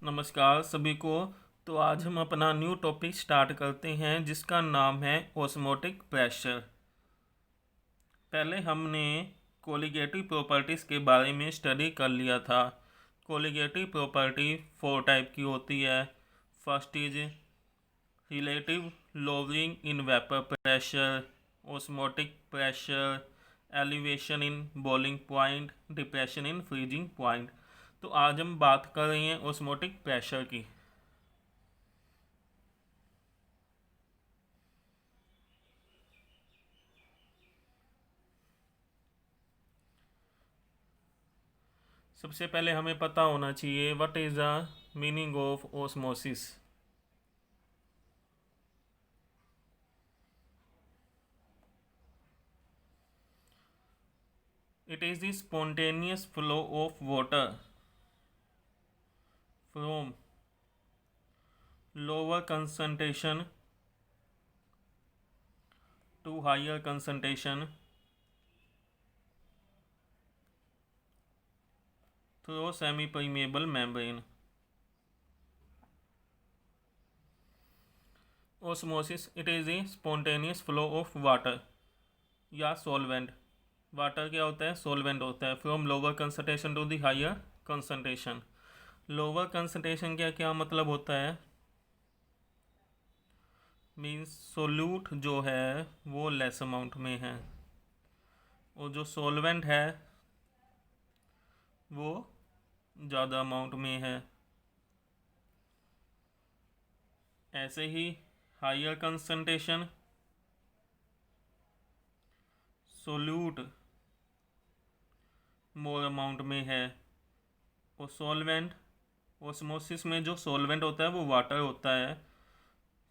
नमस्कार सभी को। तो आज हम अपना न्यू टॉपिक स्टार्ट करते हैं जिसका नाम है ऑस्मोटिक प्रेशर। पहले हमने कोलिगेटिव प्रॉपर्टीज़ के बारे में स्टडी कर लिया था। कोलिगेटिव प्रॉपर्टी 4 टाइप की होती है। First is relative lowering in vapour pressure, osmotic pressure, elevation in boiling point, depression in freezing point. तो आज हम बात कर रहे हैं ऑस्मोटिक प्रेशर की। सबसे पहले हमें पता होना चाहिए what is the meaning of osmosis. It is the spontaneous flow of water from lower concentration to higher concentration through semi permeable membrane. Osmosis it is the spontaneous flow of water या solvent. Water क्या होता है? Solvent होता है। From lower concentration to the higher concentration. Lower concentration क्या क्या मतलब होता है? मीन्स सोल्यूट जो है वो लेस अमाउंट में है और जो सॉल्वेंट है वो ज़्यादा अमाउंट में है। ऐसे ही higher concentration solute more amount में है और सॉल्वेंट ऑस्मोसिस में जो सॉल्वेंट होता है वो वाटर होता है,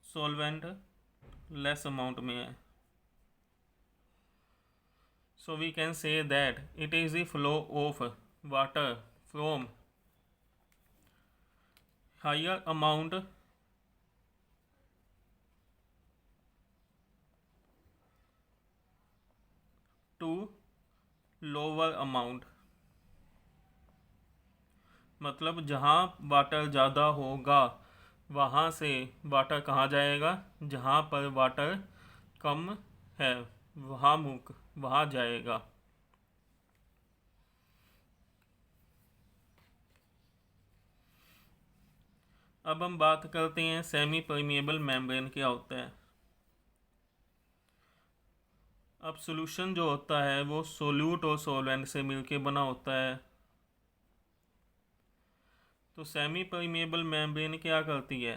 सॉल्वेंट लेस अमाउंट में है। So we can say that it is the flow of water from higher amount to lower amount. मतलब जहाँ वाटर ज़्यादा होगा वहाँ से वाटर कहाँ जाएगा? जहाँ पर वाटर कम है वहाँ जाएगा। अब हम बात करते हैं सेमी परमिएबल मेम्ब्रेन क्या होता है। अब सॉल्यूशन जो होता है वो सोल्यूट और सॉल्वेंट से मिलके बना होता है। तो सेमी परमिएबल मेम्ब्रेन क्या करती है?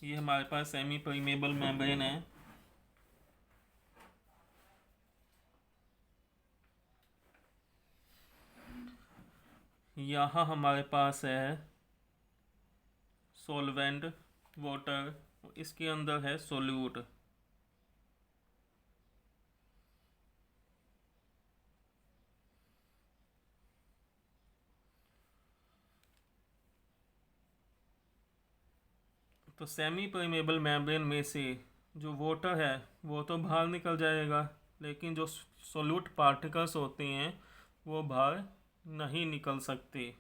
ये हमारे पास सेमी परमिएबल मेम्ब्रेन है। यहाँ हमारे पास है सॉल्वेंट वाटर, इसके अंदर है सोल्यूट। तो सेमी परमेबल मेम्ब्रेन में से जो वाटर है वो तो बाहर निकल जाएगा, लेकिन जो सोल्यूट पार्टिकल्स होते हैं वो बाहर नहीं निकल सकते।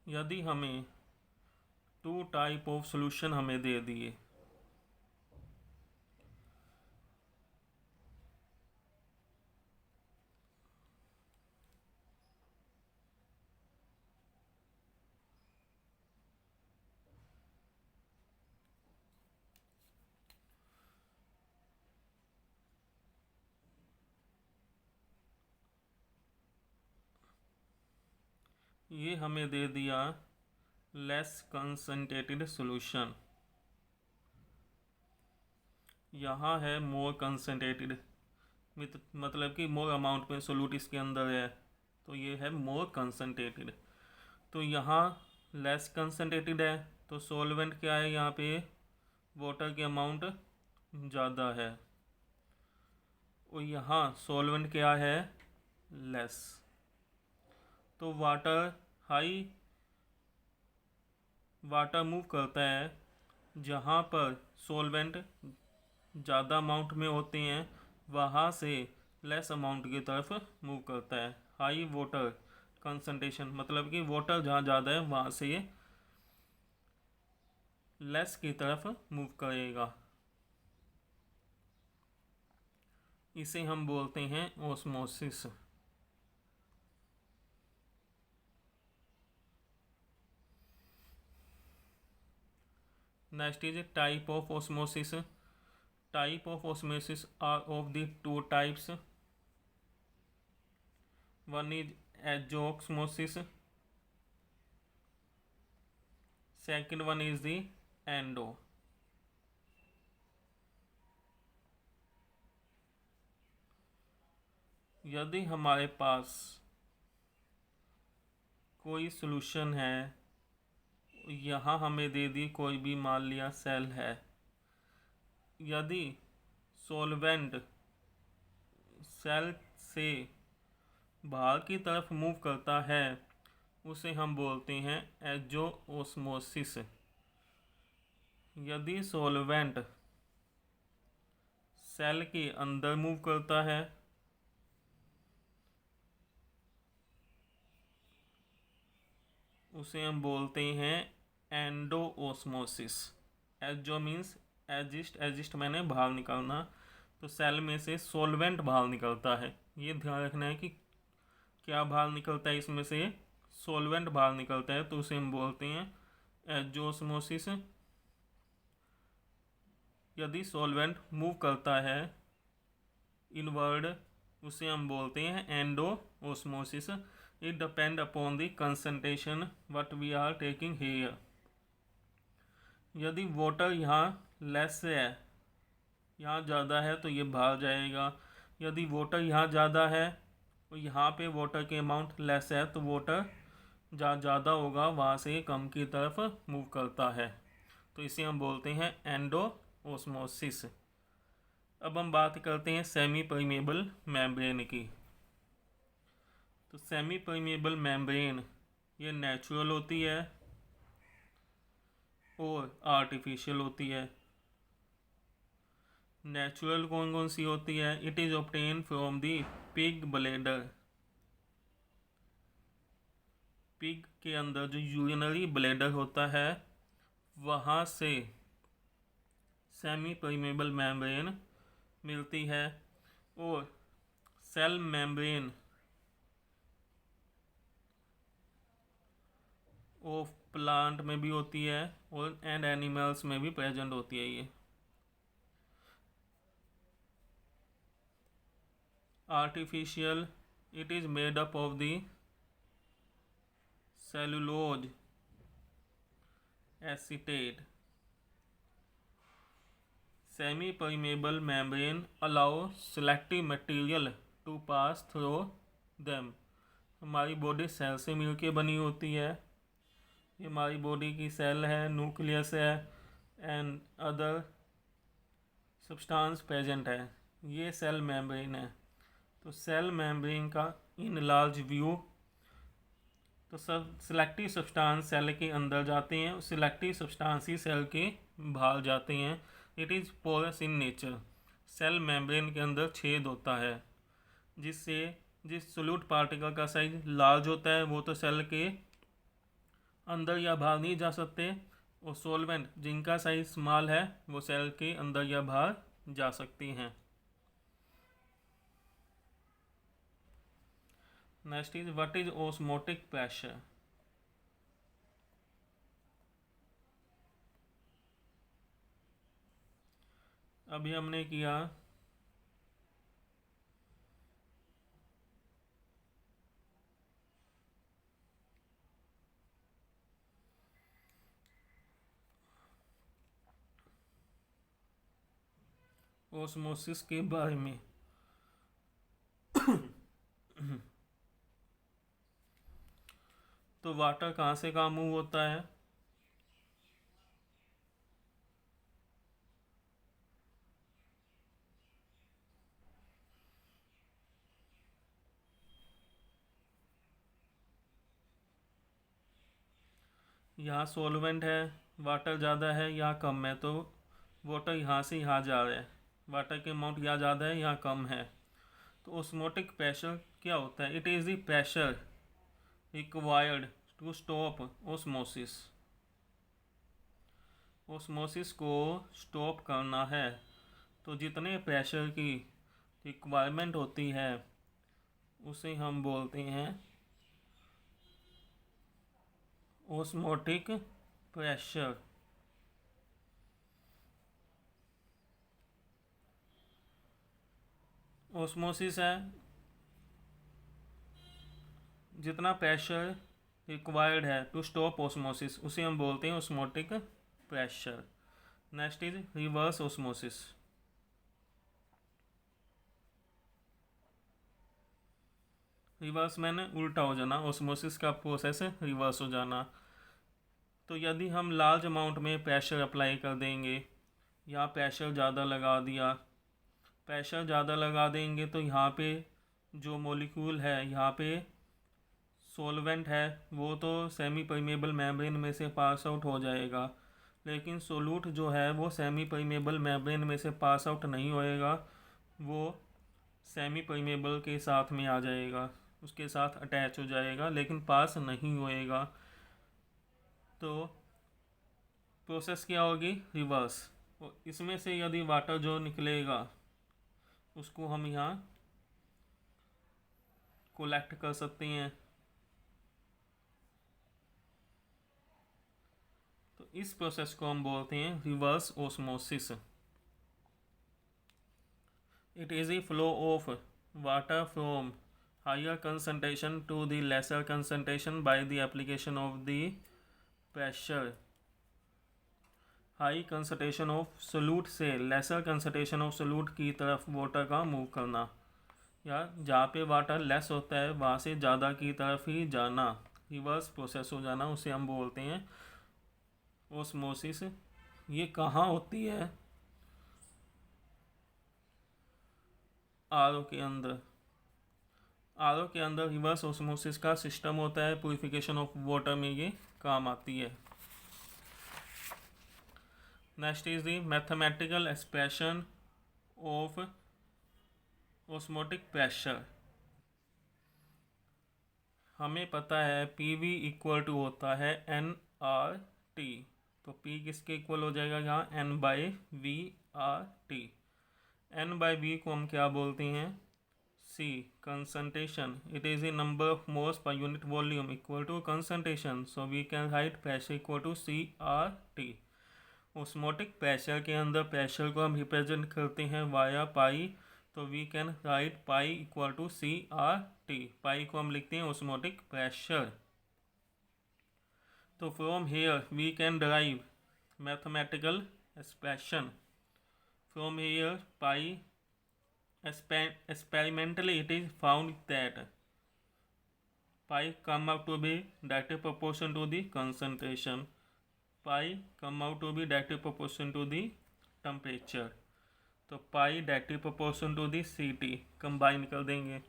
यदि हमें 2 टाइप ऑफ सॉल्यूशन हमें दे दिए, ये हमें दे दिया लेस कंसंट्रेटेड सॉल्यूशन, यहाँ है मोर कंसंट्रेटेड, मतलब कि मोर अमाउंट में सोल्यूट इसके अंदर है, तो ये है मोर कंसंट्रेटेड। तो यहाँ लेस कंसंट्रेटेड है तो सॉल्वेंट क्या है? यहाँ पे वाटर की अमाउंट ज़्यादा है और यहाँ सॉल्वेंट क्या है? लेस। तो वाटर मूव करता है जहाँ पर सॉल्वेंट ज़्यादा अमाउंट में होते हैं, वहाँ से लेस अमाउंट की तरफ मूव करता है। हाई वाटर कंसंट्रेशन मतलब कि वाटर जहाँ ज़्यादा है वहाँ से ये लेस की तरफ मूव करेगा। इसे हम बोलते हैं osmosis. Next is type of osmosis. Type of osmosis are of the two types. One is exosmosis, second one is the endo. यदि हमारे पास कोई सॉल्यूशन है, यहाँ हमें दे दी कोई भी मान लिया सेल है, यदि सॉल्वेंट सेल से बाहर की तरफ मूव करता है उसे हम बोलते हैं एजोऑस्मोसिस। यदि सॉल्वेंट सेल के अंदर मूव करता है उसे हम बोलते हैं endosmosis. Azo means ageist, ageist मैंने बाहर निकालना, तो सेल में से सॉल्वेंट बाहर निकलता है। ये ध्यान रखना है कि क्या बाहर निकलता है, इसमें से सॉल्वेंट बाहर निकलता है, तो उसे हम बोलते हैं एजोऑस्मोसिस। यदि सॉल्वेंट मूव करता है इनवर्ड उसे हम बोलते हैं endosmosis. It depend upon the concentration what we are taking here. यदि वाटर यहाँ लेस है, यहाँ ज़्यादा है, तो ये बाहर जाएगा। यदि वाटर यहाँ ज़्यादा है और यहाँ पे वाटर के अमाउंट लेस है, तो वाटर जहाँ ज़्यादा होगा वहाँ से कम की तरफ मूव करता है, तो इसे हम बोलते हैं एंडोऑस्मोसिस। अब हम बात करते हैं सेमी परमेबल मेम्ब्रेन की। तो सेमी परमेबल मेम्ब्रेन ये नेचुरल होती है और आर्टिफिशियल होती है। नेचुरल कौन कौन सी होती है? It is obtain from the pig bladder. Pig के अंदर जो यूरिनरी ब्लैडर होता है वहाँ से सेमी परमेबल मेम्ब्रेन मिलती है। और सेल मेम्ब्रेन ऑफ प्लांट में भी होती है और एंड एनिमल्स में भी प्रेजेंट होती है। ये artificial, it is made up of the cellulose acetate. Semi permeable membrane allow selective material to pass through them. हमारी बॉडी सेल से मिलके बनी होती है। ये हमारी बॉडी की सेल है, न्यूक्लियस है एंड अदर सब्सटेंस प्रेजेंट है। ये सेल मेम्ब्रेन है। तो सेल मेम्ब्रेन का इन लार्ज व्यू, तो सब सिलेक्टिव सब्सटेंस सेल के अंदर जाते हैं और सिलेक्टिव सब्सटेंस ही सेल के बाहर जाते हैं। It is porous in nature. Cell membrane के अंदर छेद होता है जिससे जिस सोल्यूट पार्टिकल का साइज लार्ज होता है वो तो सेल के अंदर या बाहर नहीं जा सकते, और सॉल्वेंट जिनका साइज स्मॉल है वो सेल के अंदर या बाहर जा सकती हैं। Next is what is osmotic pressure. अभी हमने किया ऑस्मोसिस के बारे में। तो वाटर कहाँ से कहाँ मूव होता है? यहाँ सॉल्वेंट है, वाटर ज़्यादा है, यहाँ कम है, तो वाटर यहाँ से यहाँ जा रहा है। वाटर के अमाउंट यहाँ ज़्यादा है, यहाँ कम है, तो ऑस्मोटिक प्रेशर क्या होता है? It is the pressure required to stop osmosis. Osmosis को स्टॉप करना है तो जितने प्रेशर की रिक्वायरमेंट होती है उसे हम बोलते हैं ऑस्मोटिक प्रेशर। ऑस्मोसिस है, जितना प्रेशर रिक्वायर्ड है टू स्टॉप ऑस्मोसिस उसे हम बोलते हैं osmotic pressure. Next is reverse osmosis. Reverse मैंने उल्टा हो जाना, ऑस्मोसिस का प्रोसेस रिवर्स हो जाना। तो यदि हम लार्ज अमाउंट में प्रेशर अप्लाई कर देंगे या प्रेशर ज़्यादा लगा दिया, प्रेशर ज़्यादा लगा देंगे तो यहाँ पे जो मॉलिक्यूल है, यहाँ पे सॉल्वेंट है, वो तो सेमी परमेबल मेम्ब्रेन में से पास आउट हो जाएगा, लेकिन सोलूट जो है वो सेमी परमेबल मेम्ब्रेन में से पास आउट नहीं होएगा, वो सेमी परमेबल के साथ में आ जाएगा, उसके साथ अटैच हो जाएगा, लेकिन पास नहीं होएगा। तो प्रोसेस क्या होगी? रिवर्स। इसमें से यदि वाटर जो निकलेगा उसको हम यहाँ कोलेक्ट कर सकते हैं। तो इस प्रोसेस को हम बोलते हैं reverse osmosis. It is a flow of water from higher concentration to the lesser concentration by the application of the pressure. High concentration of solute से लेसर कंसंट्रेशन ऑफ सोल्यूट की तरफ वाटर का move करना, या जहाँ पे water less होता है वहाँ से ज़्यादा की तरफ ही जाना, रिवर्स प्रोसेस हो जाना, उसे हम बोलते हैं ऑस्मोसिस। ये कहाँ होती है? आरओ के अंदर। आरओ के अंदर रिवर्स ऑस्मोसिस का सिस्टम होता है, प्यूरिफिकेशन ऑफ वाटर में ये काम आती है। Next is the mathematical expression of osmotic pressure. हमें पता है PV इक्वल टू होता है NRT, तो P किसके इक्वल हो जाएगा यहाँ? N/V/RT। N/V को हम क्या बोलते हैं? C concentration. It is a number of moles per unit volume equal to concentration. So we can write pressure equal to CRT. Osmotic pressure के अंदर प्रेशर को हम रिप्रेजेंट करते हैं वाया पाई, तो we can write pi equal to CRT। Pi को हम लिखते हैं ऑस्मोटिक प्रेशर। तो from here we can derive mathematical expression. From here pi experimentally it is found that pi come out to be directly proportion to the concentration, pi come out to be directly proportion to the temperature, तो pi directly proportion to the CT combine कर देंगे।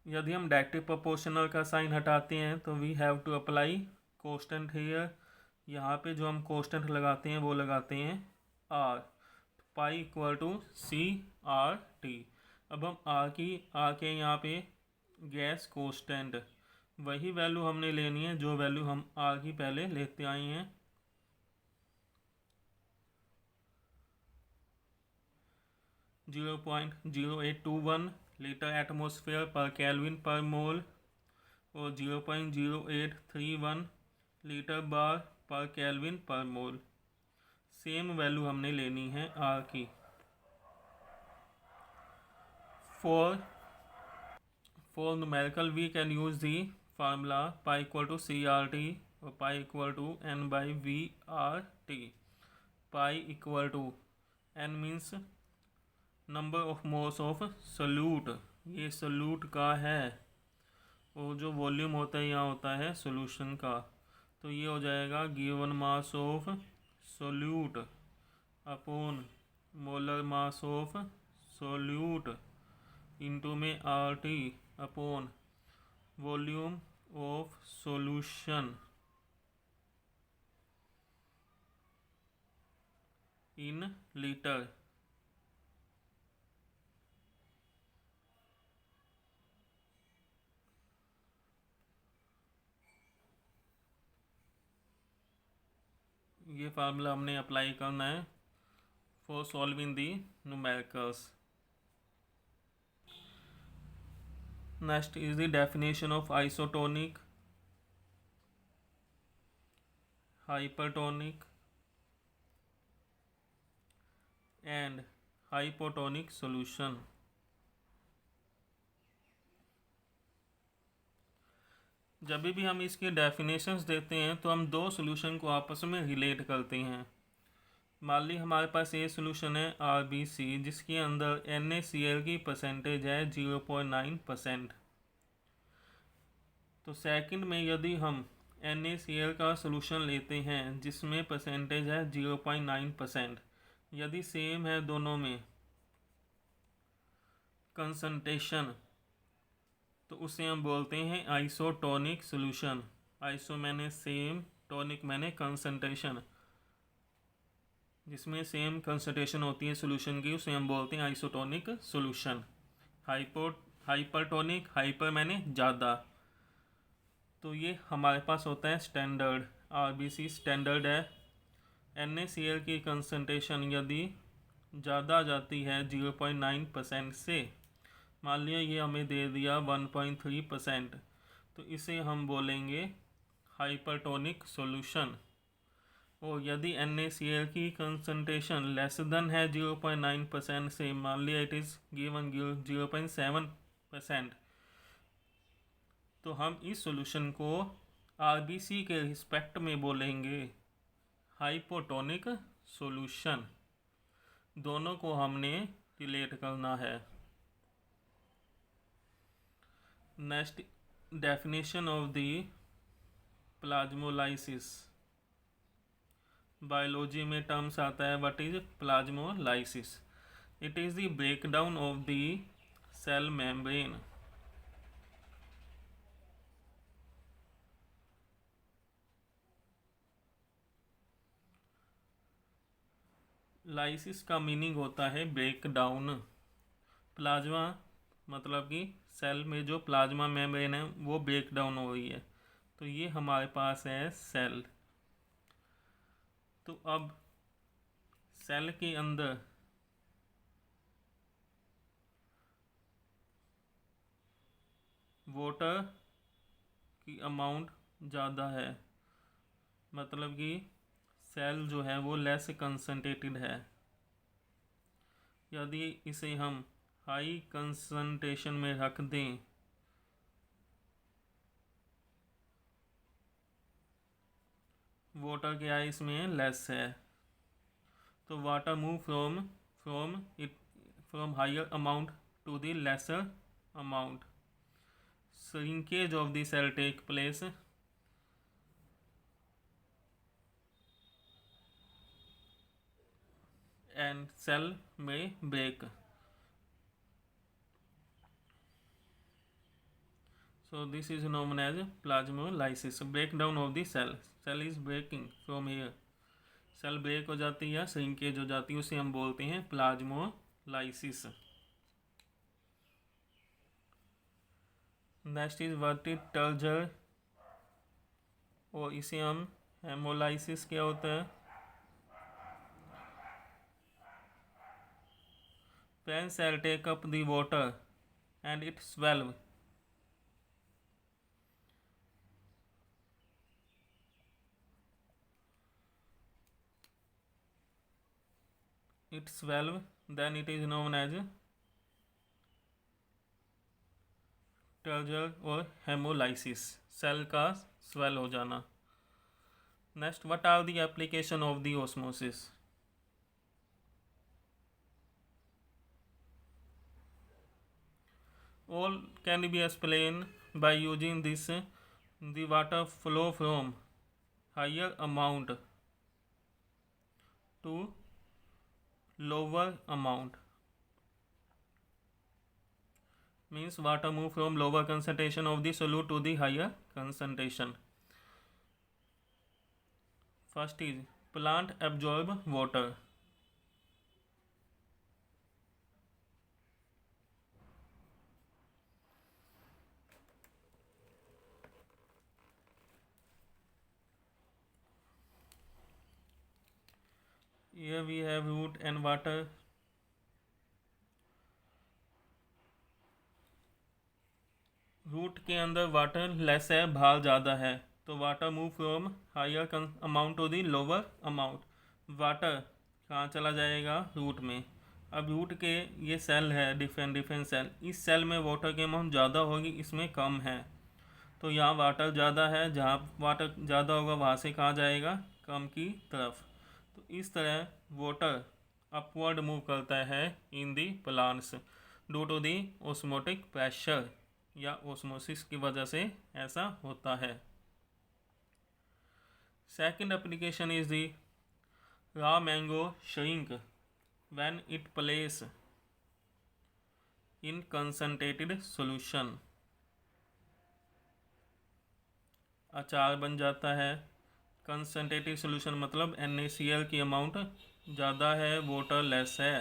यदि हम directly proportional का sign हटाते हैं तो we have to apply constant here. यहाँ पे जो हम कोस्टेंट लगाते हैं वो लगाते हैं R, pi equal to CRT। अब हम आर के यहाँ पे गैस कोस्टेंट वही वैल्यू हमने लेनी है जो वैल्यू हम आर की पहले लेते आए हैं। 0.0821 लीटर एटमॉस्फेयर पर केल्विन पर मोल और 0.0831 लीटर बार पर केल्विन पर मोल। सेम वैल्यू हमने लेनी है आर की। For numerical we can use the formula pi equal to CRT और pi equal to N/V/RT। Pi equal to N means number of moles of solute, ये सोल्यूट का है, और जो वॉल्यूम होता है यहाँ होता है सोल्यूशन का, तो ये हो जाएगा given mass of solute upon molar mass of solute into में RT upon volume of solution in litre. ये फार्मूला हमने अप्लाई करना है for solving the numericals. Next is the definition of isotonic, hypertonic and hypotonic solution. जब भी हम इसके definitions देते हैं तो हम दो सॉल्यूशन को आपस में रिलेट करते हैं। मान ली हमारे पास ये सॉल्यूशन है RBC जिसके अंदर NaCl की परसेंटेज है 0.9%। तो सेकंड में यदि हम NaCl का सॉल्यूशन लेते हैं जिसमें परसेंटेज है 0.9%, यदि सेम है दोनों में कंसंट्रेशन, तो उसे हम बोलते हैं आइसोटोनिक सॉल्यूशन। आइसो मैंने सेम, टोनिक मैंने कंसंट्रेशन, जिसमें सेम कंसंट्रेशन होती है सॉल्यूशन की, उसे हम बोलते हैं आइसोटोनिक सॉल्यूशन। हाइपरटोनिक, हाइपर मैंने ज़्यादा। तो ये हमारे पास होता है स्टैंडर्ड। RBC स्टैंडर्ड है। NaCl की कंसंट्रेशन यदि ज़्यादा जाती है 0.9% से, मान लिया ये हमें दे दिया 1.3%, तो इसे हम बोलेंगे हाइपरटोनिक सॉल्यूशन। और यदि NaCl की कंसंट्रेशन लेस देन है 0.9% से, मान लिया इट इज़ गिवन 0.7%, तो हम इस सॉल्यूशन को RBC के रिस्पेक्ट में बोलेंगे हाइपोटोनिक सॉल्यूशन। दोनों को हमने रिलेट करना है। Next definition of the plasmolysis. Biology में टर्म्स आता है what is plasmolysis. It is the breakdown of the cell membrane. Lysis का मीनिंग होता है ब्रेक डाउन। प्लाज्मा मतलब कि सेल में जो प्लाज्मा मेम्ब्रेन है वो ब्रेक डाउन हो रही है। तो ये हमारे पास है सेल। तो अब सेल के अंदर वाटर की अमाउंट ज़्यादा है, मतलब कि सेल जो है वो लेस कंसंट्रेटेड है। यदि इसे हम हाई कंसंट्रेशन में रख दें वाटर क्या है इसमें लेस है, तो water move from higher amount to the lesser amount. Shrinkage of the cell take place and cell may break. So this is known as plasmolysis, breakdown of the cell. Cell is breaking from here. Cell break हो जाती है या shrinkage हो जाती है, उसे हम बोलते हैं प्लाज्मोलाइसिस। नेक्स्ट इज वर्टिटर्जर, और इसे हम हेमोलाइसिस क्या होता है। When cell take up the water and it swell, then it is known as टर्जर और हेमोलाइसिस, सेल का स्वेल हो जाना। Next, what are the application of the osmosis. All can be explained by using this, the water flow from higher amount to lower amount, means water move from lower concentration of the solute to the higher concentration. First is plant absorb water. Here we have root and water. Root के अंदर water less है, भार ज़्यादा है, तो water move from higher amount to the lower amount. Water कहाँ चला जाएगा? रूट में। अब रूट के ये सेल है, डिफरेंट डिफरेंट सेल, इस सेल में वाटर की अमाउंट ज़्यादा होगी, इसमें कम है, तो यहाँ वाटर ज़्यादा है, जहाँ वाटर ज़्यादा होगा वहाँ से कहाँ जाएगा? कम की तरफ। तो इस तरह वाटर अपवर्ड मूव करता है in the plants due to the osmotic pressure, या ओस्मोसिस की वजह से ऐसा होता है। Second application is the raw mango shrink when it place in concentrated solution। अचार बन जाता है। कंसनट्रेटेड सोल्यूशन मतलब NaCl की अमाउंट ज़्यादा है, वाटर लेस है।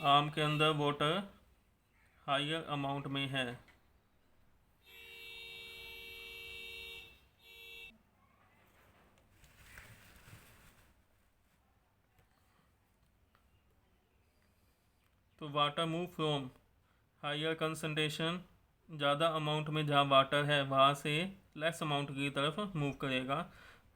आम के अंदर वाटर हायर अमाउंट में है। तो water move from higher concentration, ज़्यादा अमाउंट में जहाँ वाटर है वहाँ से लेस अमाउंट की तरफ मूव करेगा।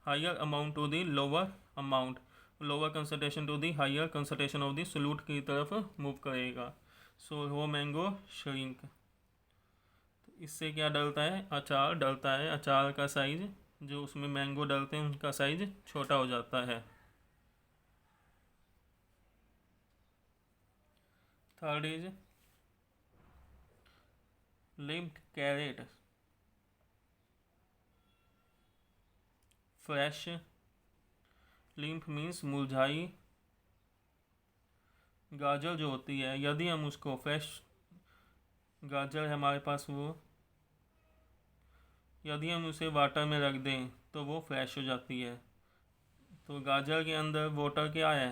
Higher amount to the lower amount, lower concentration to the higher concentration of the solute की तरफ मूव करेगा। So raw mango shrink. तो इससे क्या डलता है? अचार डलता है। अचार का साइज, जो उसमें मैंगो डलते हैं उनका साइज छोटा हो जाता है। Third is limped carrot. Fresh, limp means मुरझाई। गाजर जो होती है, यदि हम उसको फ्रेश गाजर है हमारे पास, वो यदि हम उसे वाटर में रख दें तो वो फ्रेश हो जाती है। तो गाजर के अंदर वाटर क्या है?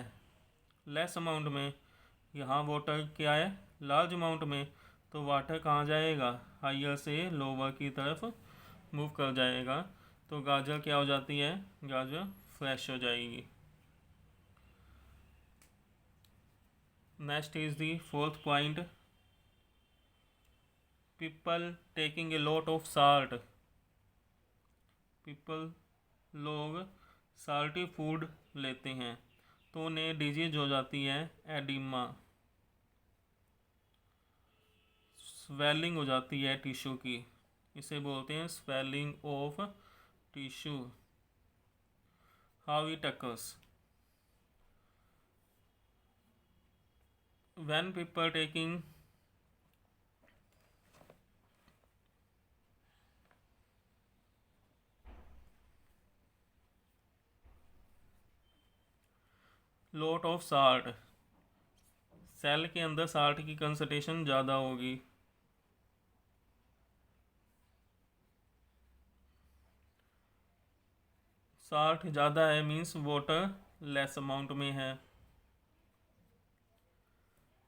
लेस अमाउंट में। यहाँ वाटर क्या है? लार्ज अमाउंट में। तो वाटर कहाँ जाएगा? हायर से लोअर की तरफ मूव कर जाएगा। तो गाजर क्या हो जाती है? गाजर फ्रेश हो जाएगी। Next is the fourth point, people taking a lot of salt. People, लोग साल्टी फूड लेते हैं तो उन्हें डिजीज हो जाती है एडिमा, स्वेलिंग हो जाती है टिश्यू की, इसे बोलते हैं swelling of tissue. How it occurs? When people taking lot of salt, cell के अंदर साल्ट की कंसंट्रेशन ज़्यादा होगी। साल्ट ज़्यादा है मीन्स वाटर लेस अमाउंट में है।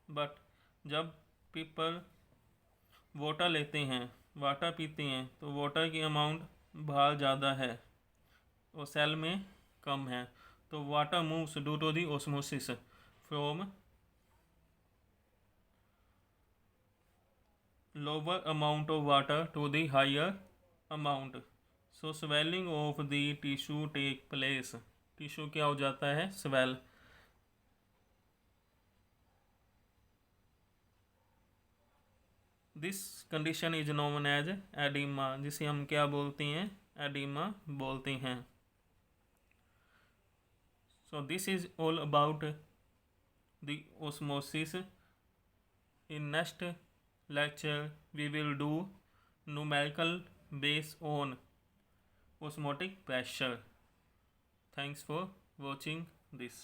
बट जब पीपल वाटर लेते हैं, वाटर पीते हैं, तो वाटर की अमाउंट बाहर ज़्यादा है और सेल में कम है। तो water moves due to the osmosis from lower amount of water to the higher amount. So swelling of the tissue take place. Tissue क्या हो जाता है? Swell. This condition is known as edema, जिसे हम क्या बोलते हैं? एडिमा बोलते हैं। So this is all about the osmosis. In next lecture we will do numerical based on osmotic pressure. Thanks for watching this.